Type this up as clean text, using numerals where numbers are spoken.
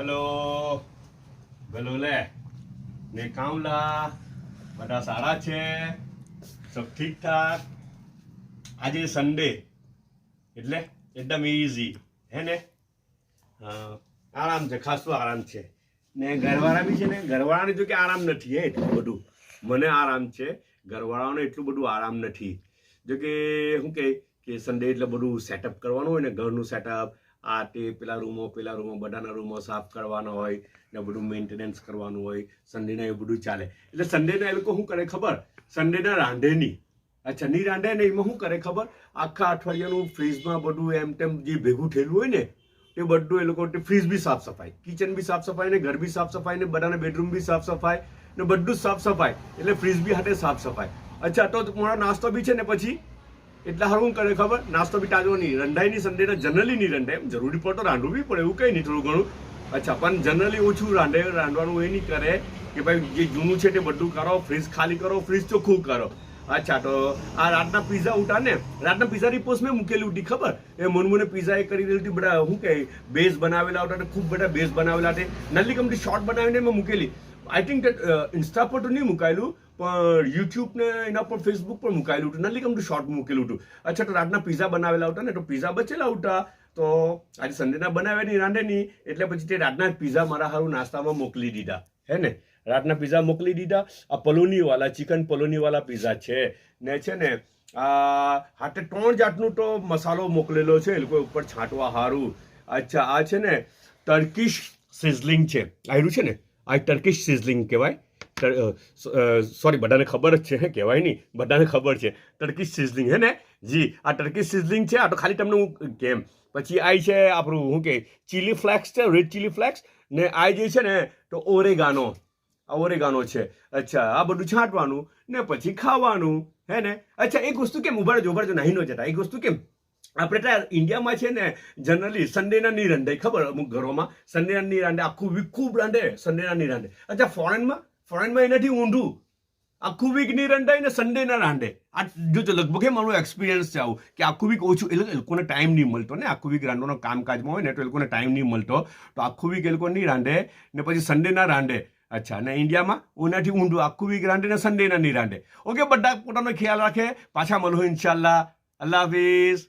hello ભલો લે ને કામલા બધા સારા છે સબ ઠીક ઠાક આજે સન્ડે એટલે એકદમ ઇઝી હે ને આરામ છે ખાસું આરામ છે ને ઘરવાળા બી છે ને ઘરવાળાને જો કે આરામ નથી હે એટલું બધું મને આરામ છે ઘરવાળાઓને એટલું બધું આરામ નથી જો કે શું કે સન્ડે એટલે બધું સેટઅપ કરવાનું હોય ને ઘરનું સેટઅપ આ તે પેલા રૂમો બધાના રૂમો સાફ કરવાના હોય ને બધું મેન્ટેનન્સ કરવાનું હોય સન્ડેના એ બધું ચાલે એટલે સન્ડેના એ લોકો શું કરે ખબર સન્ડેના રાંધે નહીં અચ્છા નહીં રાંધે ને એમાં શું કરે ખબર આખા અઠવાડિયાનું ફ્રીજમાં બધું એમ તેમ જે ભેગું થયેલું હોય ને એ બધું એ લોકો ફ્રીજ બી સાફ સફાઈ કિચન બી સાફ સફાઈ ને ઘર બી સાફ સફાઈ ને બધાના બેડરૂમ બી સાફ સફાઈ ને બધું સાફ સફાઈ એટલે ફ્રીજ બી હાથે સાફ સફાઈ અચ્છા તો મારો નાસ્તો બી છે ને પછી એટલે હારું કરે ખબર નાસ્તો બી તાજો નહીં રંધાઈ નહીં સન્ડેના જનરલી નહીં રંધાય એમ જરૂરી પડતો રાંધવું બી પડે એવું કંઈ નહીં થોડું ઘણું અચ્છા પણ જનરલી ઓછું રાંધવાનું એ નહીં કરે કે ભાઈ જે જૂનું છે તે બધું કરો ફ્રીજ ખાલી કરો ફ્રીજ ચોખ્ખું કરો અચ્છા તો આ રાતના પીઝા ઉઠા ને રાતના પીઝાની પોસ્ટ મેં મૂકેલી ઉઠી ખબર એ મને પીઝા એ કરી દેલી બધા શું કહે બેઝ બનાવેલા હતા ખૂબ બધા બેઝ બનાવેલા હતા નલ્લી કમથી શોર્ટ બનાવીને મેં મૂકેલી આઈ થિંક ઇન્સ્ટા પર તો નહીં મુકાયેલું પણ યુટ્યુબ ને એના પર ફેસબુક પર મુકાયેલું હતું નલ્લી કમથી શોર્ટ મૂકેલું હતું અચ્છા તો રાતના પીઝા બનાવેલા હતા ને તો પીઝા બચેલા હતા તો આજે સન્ડેના બનાવ્યા નહીં રાંધે નહીં એટલે પછી તે રાતના પીઝા મારા સારું નાસ્તામાં મોકલી દીધા હે ને રાતના પીઝા મોકલી દીધા આ પલોનીવાલા ચિકન પલોનીવાલા પીઝા છે ને હાથે 3 જાતનું તો મસાલો મોકલેલો છે એ લોકો ઉપર છાંટવા સારું અચ્છા આ છે ને ટર્કીશ સિઝલિંગ છે આવ્યું છે ને આ ટર્કીશ સિઝલિંગ કહેવાય સોરી બધાને ખબર જ છે કહેવાય નહીં બધાને ખબર છે ટર્કીશ સિઝલિંગ હે ને જી આ ટર્કીશ સિઝલિંગ છે આ તો ખાલી તમને હું કેમ પછી આ છે આપણું શું કે ચીલી ફ્લેક્સ છે રેડ ચીલી ફ્લેક્સ ને આ જે છે ને તો ઓરેગાનો છે અચ્છા આ બધું છાંટવાનું ને પછી ખાવાનું હે ને અચ્છા એક વસ્તુ કેમ ઉભા જો નહીં નો જતા એક વસ્તુ કેમ આપણે ત્યાં ઇન્ડિયામાં છે ને જનરલી સન્ડેના નહીં રાંધે ખબર અમુક ઘરોમાં સન્ડેના નહીં રાંધે આખું વીક ખૂબ રાંધે સન્ડેના નહીં રાંધે અચ્છા ફોરેનમાં એનાથી ઊંધું આખું વીક નહીં રંધાય ને સન્ડે ના રાંધે આ જો લગભગ મારું એક્સપિરિયન્સ છે આવું કે આખું વીક ઓછું એ લોકોને ટાઈમ નહીં મળતો ને આખું વીક રાંધવાનો કામકાજમાં હોય ને તો એ લોકોને ટાઈમ નહીં મળતો તો આખું વીક એ લોકો નહીં રાંધે ને પછી સન્ડે ના રાંધે અચ્છા ને ઇન્ડિયામાં ઓનાથી ઊંધું આખું વીક રાંધે ને સન્ડે ના નહીં રાંધે ઓકે બધા પોતાનો ખ્યાલ રાખે પાછા મળો ઇન્શાલ્લાહ અલ્લાહ હાફિઝ